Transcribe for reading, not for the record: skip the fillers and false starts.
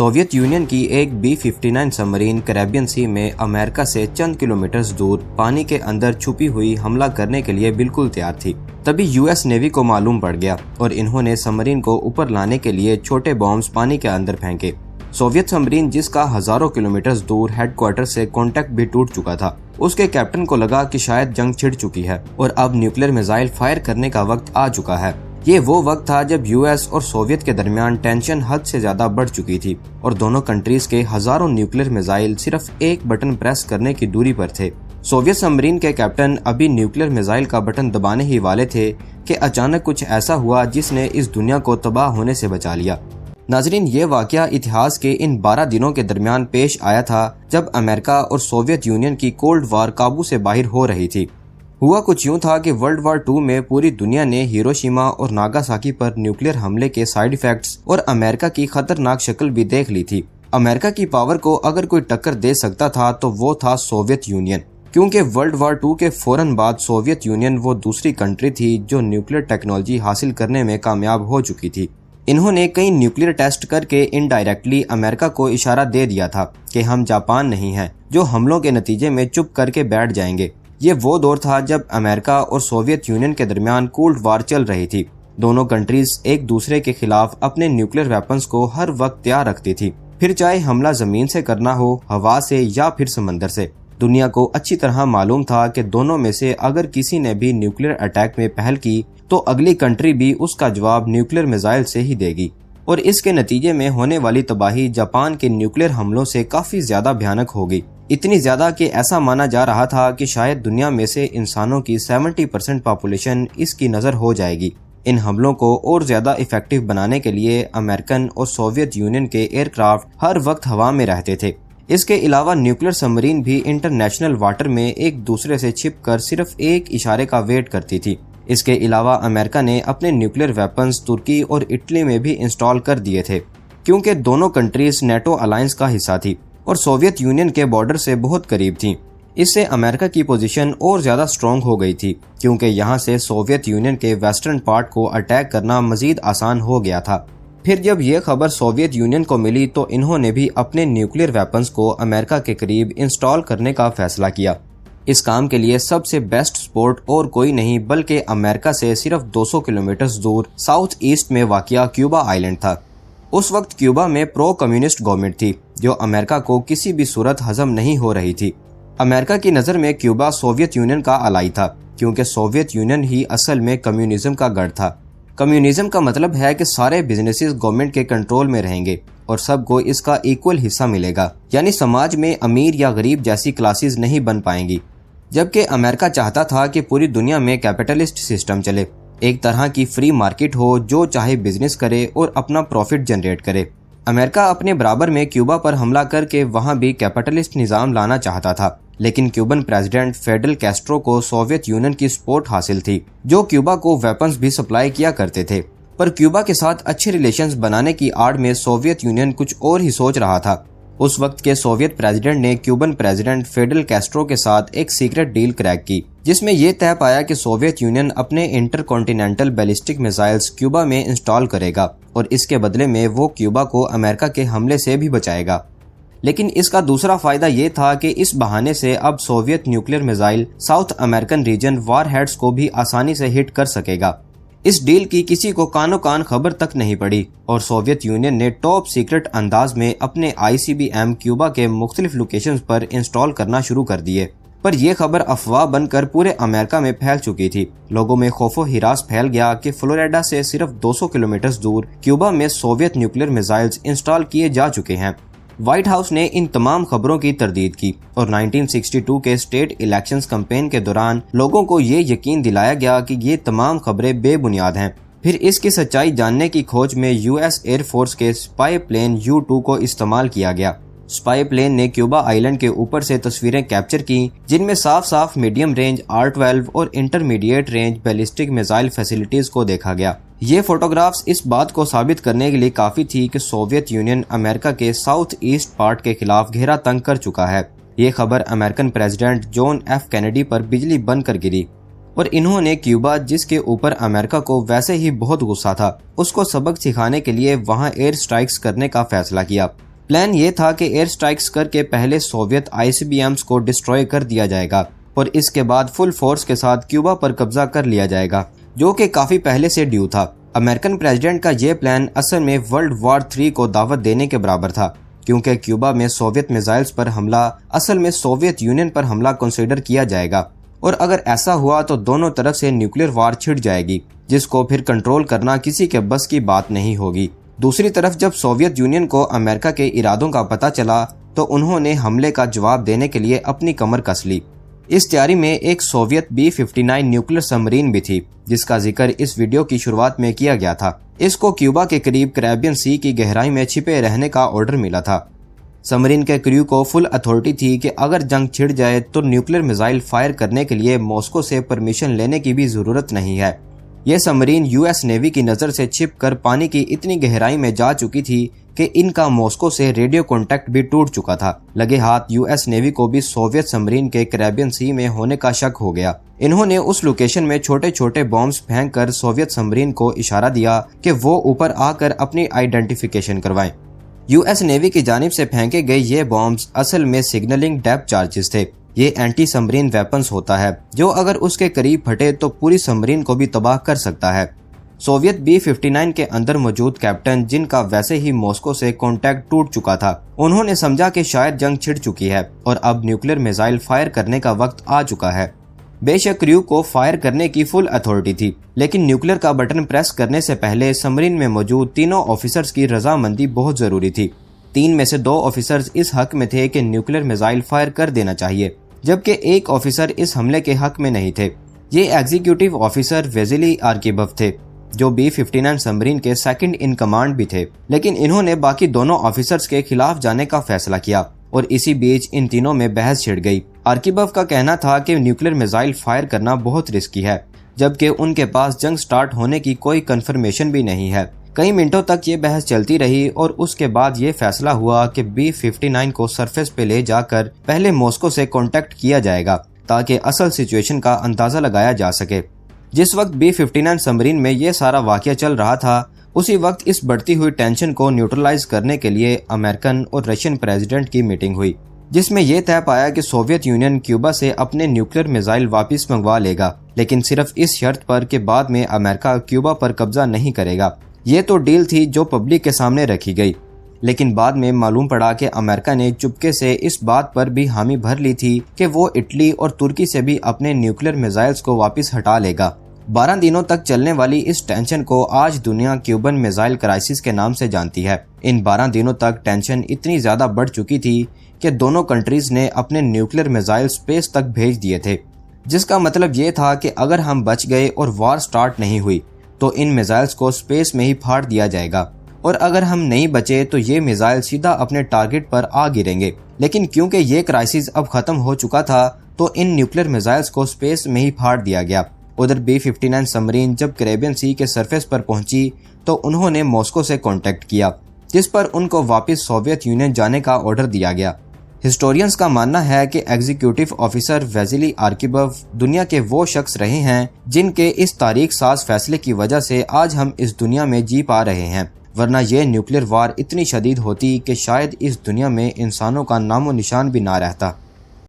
Soviet union की एक B-59 submarine Caribbean sea में अमेरिका से चंद किलोमीटर दूर पानी के अंदर छुपी हुई हमला करने के लिए बिल्कुल तैयार थी। तभी यूएस नेवी को मालूम पड़ गया और इन्होंने सबमरीन को ऊपर लाने के लिए छोटे बॉम्ब्स पानी के अंदर फेंके। सोवियत सबमरीन, जिसका हजारों किलोमीटर दूर हेडक्वार्टर से कांटेक्ट भी टूट चुका था, उसके कैप्टन को लगा कि शायद जंग छिड़ चुकी है और अब न्यूक्लियर मिसाइल फायर करने का वक्त आ चुका है। ये वो वक्त था जब यूएस और सोवियत के दरमियान टेंशन हद से ज्यादा बढ़ चुकी थी और दोनों कंट्रीज के हजारों न्यूक्लियर मिसाइल सिर्फ एक बटन प्रेस करने की दूरी पर थे। सोवियत सबमरीन के कैप्टन अभी न्यूक्लियर मिसाइल का बटन दबाने ही वाले थे कि अचानक कुछ ऐसा हुआ जिसने इस दुनिया को तबाह होने से बचा लिया। नाजरीन, ये वाकया इतिहास के इन 12 दिनों के दरमियान पेश आया था जब अमेरिका और सोवियत यूनियन की कोल्ड वार काबू से बाहर हो रही थी। हुआ कुछ यूं था कि वर्ल्ड वार 2 में पूरी दुनिया ने हिरोशिमा और नागासाकी पर न्यूक्लियर हमले के साइड इफेक्ट्स और अमेरिका की खतरनाक शक्ल भी देख ली थी। अमेरिका की पावर को अगर कोई टक्कर दे सकता था तो वो था सोवियत यूनियन, क्योंकि वर्ल्ड वार 2 के फौरन बाद सोवियत यूनियन वो दूसरी कंट्री थी जो न्यूक्लियर टेक्नोलॉजी हासिल करने में कामयाब हो चुकी थी। इन्होंने कई न्यूक्लियर टेस्ट करके इनडायरेक्टली अमेरिका को इशारा दे दिया था कि हम जापान नहीं हैं जो हमलों के नतीजे में चुप करके बैठ जाएंगे। ये वो दौर था जब अमेरिका और सोवियत यूनियन के दरमियान कोल्ड वार चल रही थी। दोनों कंट्रीज एक दूसरे के खिलाफ अपने न्यूक्लियर वेपन्स को हर वक्त तैयार रखती थी, फिर चाहे हमला जमीन से करना हो, हवा से या फिर समंदर से। दुनिया को अच्छी तरह मालूम था कि दोनों में से अगर किसी ने भी न्यूक्लियर अटैक में पहल की तो अगली कंट्री भी उसका जवाब न्यूक्लियर मिसाइल से ही देगी और इसके नतीजे में होने वाली तबाही जापान के न्यूक्लियर हमलों से काफी ज्यादा भयानक होगी। इतनी ज्यादा कि ऐसा माना जा रहा था कि शायद दुनिया में से इंसानों की 70% पॉपुलेशन इसकी नजर हो जाएगी। इन हमलों को और ज्यादा इफेक्टिव बनाने के लिए अमेरिकन और सोवियत यूनियन के एयरक्राफ्ट हर वक्त हवा में रहते थे। इसके अलावा न्यूक्लियर सबमरीन भी इंटरनेशनल वाटर में एक दूसरे से छिपकर सिर्फ एक इशारे का वेट करती थी। इसके अलावा अमेरिका ने अपने न्यूक्लियर वेपन्स तुर्की और इटली में भी इंस्टॉल कर दिए थे, क्योंकि दोनों कंट्रीज नेटो अलायंस का हिस्सा थी और सोवियत यूनियन के बॉर्डर से बहुत करीब थी। इससे अमेरिका की पोजीशन और ज्यादा स्ट्रॉन्ग हो गई थी, क्योंकि यहाँ से सोवियत यूनियन के वेस्टर्न पार्ट को अटैक करना मजीद आसान हो गया था। फिर जब ये खबर सोवियत यूनियन को मिली तो इन्होंने भी अपने न्यूक्लियर वेपन्स को अमेरिका के करीब इंस्टॉल करने का फैसला किया। इस काम के लिए सबसे बेस्ट स्पॉट और कोई नहीं बल्कि अमेरिका से सिर्फ 200 किलोमीटर दूर साउथ ईस्ट में वाक़िया क्यूबा आइलैंड था। उस वक्त क्यूबा में प्रो कम्युनिस्ट गवर्नमेंट थी जो अमेरिका को किसी भी सूरत हजम नहीं हो रही थी। अमेरिका की नज़र में क्यूबा सोवियत यूनियन का अलाई था, क्योंकि सोवियत यूनियन ही असल में कम्युनिज्म का गढ़ था। कम्युनिज्म का मतलब है कि सारे बिजनेसेस गवर्नमेंट के कंट्रोल में रहेंगे और सबको इसका इक्वल हिस्सा मिलेगा, यानी समाज में अमीर या गरीब जैसी क्लासेस नहीं बन पाएंगी। जबकि अमेरिका चाहता था कि पूरी दुनिया में कैपिटलिस्ट सिस्टम चले, एक तरह की फ्री मार्केट हो, जो चाहे बिजनेस करे और अपना प्रॉफिट जनरेट करे। अमेरिका अपने बराबर में क्यूबा पर हमला करके वहां भी कैपिटलिस्ट निजाम लाना चाहता था, लेकिन क्यूबन प्रेसिडेंट फेडरल कैस्ट्रो को सोवियत यूनियन की सपोर्ट हासिल थी, जो क्यूबा को वेपन्स भी सप्लाई किया करते थे। पर क्यूबा के साथ अच्छे रिलेशंस बनाने की आड़ में सोवियत यूनियन कुछ और ही सोच रहा था। उस वक्त के सोवियत प्रेसिडेंट ने क्यूबन प्रेसिडेंट फेडरल कैस्ट्रो के साथ एक सीक्रेट डील क्रैक की, जिसमें यह तय पाया कि सोवियत यूनियन अपने इंटरकॉन्टिनेंटल बैलिस्टिक मिसाइल्स क्यूबा में इंस्टॉल करेगा और इसके बदले में वो क्यूबा को अमेरिका के हमले से भी बचाएगा। लेकिन इसका दूसरा फायदा ये था कि इस बहाने से अब Soviet nuclear missile south American region warheads को भी आसानी से हिट कर सकेगा। इस डील की किसी को कानो कान खबर तक नहीं पड़ी और सोवियत यूनियन ने टॉप सीक्रेट अंदाज में अपने ICBM क्यूबा के मुख्तलिफ लोकेशंस पर इंस्टॉल करना शुरू कर दिए। पर यह खबर अफवाह बनकर पूरे अमेरिका में फैल चुकी थी। लोगों में खौफो हिरास फैल गया कि फ्लोरिडा से सिर्फ 200 किलोमीटर दूर क्यूबा में सोवियत न्यूक्लियर मिसाइल्स इंस्टॉल किए जा चुके हैं। व्हाइट हाउस ने इन तमाम खबरों की तरदीद की और 1962 के स्टेट इलेक्शंस कैंपेन के दौरान लोगों को ये यकीन दिलाया गया कि ये तमाम खबरें बेबुनियाद हैं। फिर इसकी सच्चाई जानने की खोज में US एयरफोर्स के स्पाई प्लेन U-2 को इस्तेमाल किया गया। स्पाई प्लेन ने क्यूबा आइलैंड के ऊपर से तस्वीरें कैप्चर की, जिनमें साफ साफ मीडियम रेंज R-12 और intermediate range ballistic missile facilities को देखा गया। ये फोटोग्राफ्स इस बात को साबित करने के लिए काफी थी कि सोवियत यूनियन अमेरिका के साउथ ईस्ट पार्ट के खिलाफ घेरा तंग कर चुका है। ये खबर American president John F Kennedy पर बिजली बनकर गिरी और इन्होंने क्यूबा, जिसके ऊपर अमेरिका को वैसे ही बहुत गुस्सा था, उसको सबक सिखाने के लिए वहां एयर स्ट्राइक्स करने का फैसला किया। प्लान ये था कि एयर स्ट्राइक्स करके पहले सोवियत ICBMs को डिस्ट्रॉय कर दिया जाएगा और इसके बाद फुल फोर्स के साथ क्यूबा पर कब्जा कर लिया जाएगा, जो कि काफी पहले से ड्यू था। अमेरिकन प्रेसिडेंट का ये प्लान असल में वर्ल्ड वॉर 3 को दावत देने के बराबर था, क्योंकि क्यूबा में सोवियत मिसाइल्स पर हमला असल में सोवियत यूनियन पर हमला कंसीडर किया जाएगा और अगर ऐसा हुआ तो दोनों तरफ से न्यूक्लियर वार छिड़ जाएगी, जिसको फिर कंट्रोल करना किसी के बस की बात नहीं होगी। दूसरी तरफ जब सोवियत यूनियन को अमेरिका के इरादों का पता चला तो उन्होंने हमले का जवाब देने के लिए अपनी कमर कस ली। इस तैयारी में एक सोवियत B-59 न्यूक्लियर सबमरीन भी थी, जिसका जिक्र इस वीडियो की शुरुआत में किया गया था। इसको क्यूबा के करीब कैरेबियन सी की गहराई में छिपे रहने का ऑर्डर मिला था। सबमरीन के क्रू को फुल अथॉरिटी थी कि अगर जंग छिड़ जाए तो न्यूक्लियर मिसाइल फायर करने के लिए मॉस्को से परमिशन लेने की भी जरूरत नहीं है। यह सबमरीन US नेवी की नजर से छिपकर पानी की इतनी गहराई में जा चुकी थी कि इनका मॉस्को से रेडियो कांटेक्ट भी टूट चुका था। लगे हाथ US नेवी को भी सोवियत सबमरीन के कैरेबियन सी में होने का शक हो गया। इन्होंने उस लोकेशन में छोटे छोटे बॉम्ब्स फेंककर सोवियत सबमरीन को इशारा दिया कि वो ऊपर आकर अपनी आइडेंटिफिकेशन करवाएं। US नेवी की जानिब से फेंके गए ये बॉम्ब्स असल में सिग्नलिंग डेप्थ चार्जेस थे। ये एंटी सबमरीन वेपन्स होता है जो अगर उसके करीब फटे तो पूरी सबमरीन को भी तबाह कर सकता है। सोवियत B-59 के अंदर मौजूद कैप्टन, जिनका वैसे ही मॉस्को से कांटेक्ट टूट चुका था, उन्होंने समझा कि शायद जंग छिड़ चुकी है और अब न्यूक्लियर मिसाइल फायर करने का वक्त आ चुका है। बेशक क्रू को फायर करने की फुल अथॉरिटी थी, लेकिन न्यूक्लियर का बटन प्रेस करने से पहले सबमरीन में मौजूद तीनों ऑफिसर्स की रजामंदी बहुत जरूरी थी। 3 में से 2 ऑफिसर्स इस हक में थे कि न्यूक्लियर मिसाइल फायर कर देना चाहिए, जबकि एक ऑफिसर इस हमले के हक में नहीं थे। ये एग्जीक्यूटिव ऑफिसर वेजिली आर्किबव थे, जो B-59 सबमरीन के सेकंड इन कमांड भी थे, लेकिन इन्होंने बाकी दोनों ऑफिसर्स के खिलाफ जाने का फैसला किया और इसी बीच इन तीनों में बहस छिड़ गई। आर्किबव का कहना था कि न्यूक्लियर मिसाइल फायर करना बहुत रिस्की है, जबकि उनके पास जंग स्टार्ट होने की कोई कंफर्मेशन भी नहीं है। कई मिनटों तक ये बहस चलती रही और उसके बाद ये फैसला हुआ कि B-59 को सरफेस पे ले जाकर पहले मॉस्को से कांटेक्ट किया जाएगा ताकि असल सिचुएशन का अंदाजा लगाया जा सके। जिस वक्त B-59 सबमरीन में ये सारा वाकया चल रहा था, उसी वक्त इस बढ़ती हुई टेंशन को न्यूट्रलाइज करने के लिए अमेरिकन और रशियन प्रेसिडेंट की मीटिंग हुई, जिसमें यह तय पाया कि सोवियत यूनियन क्यूबा से अपने न्यूक्लियर मिसाइल वापस मंगवा लेगा, लेकिन सिर्फ इस शर्त पर कि बाद में अमेरिका क्यूबा पर कब्जा नहीं करेगा। ये तो डील थी जो पब्लिक के सामने रखी गई, लेकिन बाद में मालूम पड़ा कि अमेरिका ने चुपके से इस बात पर भी हामी भर ली थी कि वो इटली और तुर्की से भी अपने न्यूक्लियर मिसाइल्स को वापस हटा लेगा। 12 दिनों तक चलने वाली इस टेंशन को आज दुनिया क्यूबन मिसाइल क्राइसिस के नाम से जानती है। इन 12 दिनों तक टेंशन इतनी ज्यादा बढ़ चुकी थी कि दोनों कंट्रीज ने अपने न्यूक्लियर मिसाइल स्पेस तक भेज दिए थे, जिसका मतलब ये था कि अगर हम बच गए और वार स्टार्ट नहीं हुई तो इन मिसाइल्स को स्पेस में ही फाड़ दिया जाएगा, और अगर हम नहीं बचे तो ये मिसाइल सीधा अपने टारगेट पर आ गिरेंगे। लेकिन क्योंकि ये क्राइसिस अब खत्म हो चुका था तो इन न्यूक्लियर मिसाइल्स को स्पेस में ही फाड़ दिया गया। उधर B-59 सबमरीन जब कैरेबियन सी के सरफेस पर पहुंची तो उन्होंने मॉस्को से कांटेक्ट किया, जिस पर उनको वापस सोवियत यूनियन जाने का ऑर्डर दिया गया। हिस्टोरियंस का मानना है कि एग्जीक्यूटिव ऑफिसर वेजिली आर्किबव दुनिया के वो शख्स रहे हैं जिनके इस तारीख साज फैसले की वजह से आज हम इस दुनिया में जी पा रहे हैं, वरना ये न्यूक्लियर वार इतनी शदीद होती कि शायद इस दुनिया में इंसानों का नामो निशान भी ना रहता।